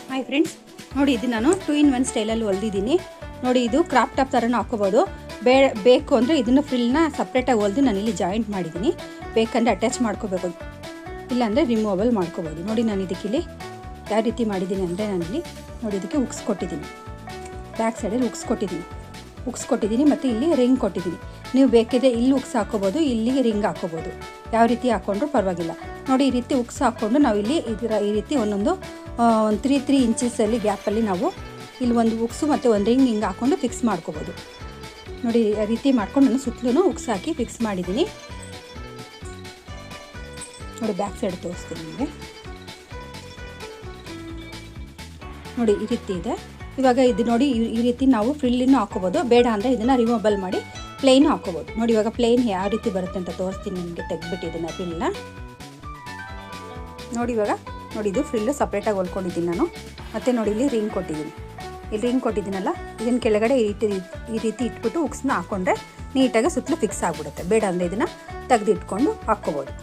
Hi friends, ನೋಡಿ ಇದು ನಾನು 2-in-1 ಸ್ಟೈಲಲ್ಲಿ ಹೊಲ್ದಿದ್ದೀನಿ. ನೋಡಿ ಇದು ಕ್ರಾಪ್ ಟಾಪ್ ಥರನೂ ಹಾಕೋಬೋದು. ಬೇಕು ಅಂದರೆ ಇದನ್ನು ಫ್ರಿಲ್ನ ಸಪ್ರೇಟಾಗಿ ಹೊಲ್ದು ನಾನಿಲ್ಲಿ ಜಾಯಿಂಟ್ ಮಾಡಿದ್ದೀನಿ. ಬೇಕಂದರೆ ಅಟ್ಯಾಚ್ ಮಾಡ್ಕೋಬೇಕು, ಇಲ್ಲಾಂದರೆ ರಿಮೂವಬಲ್ ಮಾಡ್ಕೋಬೋದು. ನೋಡಿ ನಾನು ಇದಕ್ಕಿಲ್ಲಿ ಯಾವ ರೀತಿ ಮಾಡಿದ್ದೀನಿ ಅಂದರೆ ನಾನಿಲ್ಲಿ ನೋಡಿ ಇದಕ್ಕೆ ಉಕ್ಸ್ ಕೊಟ್ಟಿದ್ದೀನಿ, ಬ್ಯಾಕ್ ಸೈಡಲ್ಲಿ ಉಕ್ಸ್ ಕೊಟ್ಟಿದ್ದೀನಿ ಮತ್ತು ಇಲ್ಲಿ ರಿಂಗ್ ಕೊಟ್ಟಿದ್ದೀನಿ. ನೀವು ಬೇಕಿದ್ರೆ ಇಲ್ಲಿ ಉಕ್ಸ್ ಹಾಕೋಬೋದು, ಇಲ್ಲಿಗೆ ರಿಂಗ್ ಹಾಕೋಬೋದು, ಯಾವ ರೀತಿ ಹಾಕ್ಕೊಂಡ್ರೂ ಪರವಾಗಿಲ್ಲ. ನೋಡಿ ಈ ರೀತಿ ಉಕ್ಸ್ ಹಾಕ್ಕೊಂಡು ನಾವು ಇಲ್ಲಿ ಈ ರೀತಿ ಒಂದೊಂದು 3 ಇಂಚಸಲ್ಲಿ ಗ್ಯಾಪಲ್ಲಿ ನಾವು ಇಲ್ಲಿ ಒಂದು ಉಕ್ಸು ಮತ್ತು ಒಂದು ರಿಂಗ್ ಹಿಂಗೆ ಹಾಕ್ಕೊಂಡು ಫಿಕ್ಸ್ ಮಾಡ್ಕೋಬೋದು. ನೋಡಿ ಆ ರೀತಿ ಮಾಡ್ಕೊಂಡು ನಾನು ಸುತ್ತಲೂ ಉಕ್ಸ್ ಹಾಕಿ ಫಿಕ್ಸ್ ಮಾಡಿದ್ದೀನಿ. ನೋಡಿ ಬ್ಯಾಕ್ ಸೈಡ್ ತೋರಿಸ್ತೀನಿ ನಿಮಗೆ. ನೋಡಿ ಈ ರೀತಿ ಇದೆ. ಇವಾಗ ಇದು ನೋಡಿ ಈ ರೀತಿ ನಾವು ಫ್ರಿಲ್ಲಿನೂ ಹಾಕೋಬೋದು, ಬೇಡ ಅಂದರೆ ಇದನ್ನು ರಿಮೂವಬಲ್ ಮಾಡಿ ಪ್ಲೇನು ಹಾಕೋಬೋದು. ನೋಡಿ ಇವಾಗ ಪ್ಲೇನ್ ಯಾವ ರೀತಿ ಬರುತ್ತೆ ಅಂತ ತೋರಿಸ್ತೀನಿ ನಿಮಗೆ. ತೆಗೆದ್ಬಿಟ್ಟು ಇದನ್ನು ಫ್ರಿಲ್ನ ನೋಡಿ. ಇವಾಗ ನೋಡಿ ಇದು ಫ್ರಿಲ್ಲು ಸಪ್ರೇಟಾಗಿ ಹೊಲ್ಕೊಂಡಿದ್ದೀನಿ ನಾನು. ಮತ್ತು ನೋಡಿ ಇಲ್ಲಿ ರಿಂಗ್ ಕೊಟ್ಟಿದ್ದೀನಿ, ಇಲ್ಲಿ ರಿಂಗ್ ಕೊಟ್ಟಿದ್ದೀನಲ್ಲ, ಇದನ್ನು ಕೆಳಗಡೆ ಈ ರೀತಿ ಇಟ್ಬಿಟ್ಟು ಉಕ್ಸ್ನ ಹಾಕ್ಕೊಂಡ್ರೆ ನೀಟಾಗಿ ಸುತ್ತಲೂ ಫಿಕ್ಸ್ ಆಗಿಬಿಡುತ್ತೆ. ಬೇಡ ಅಂದರೆ ಇದನ್ನು ತೆಗೆದಿಟ್ಕೊಂಡು ಹಾಕ್ಕೋಬೋದು.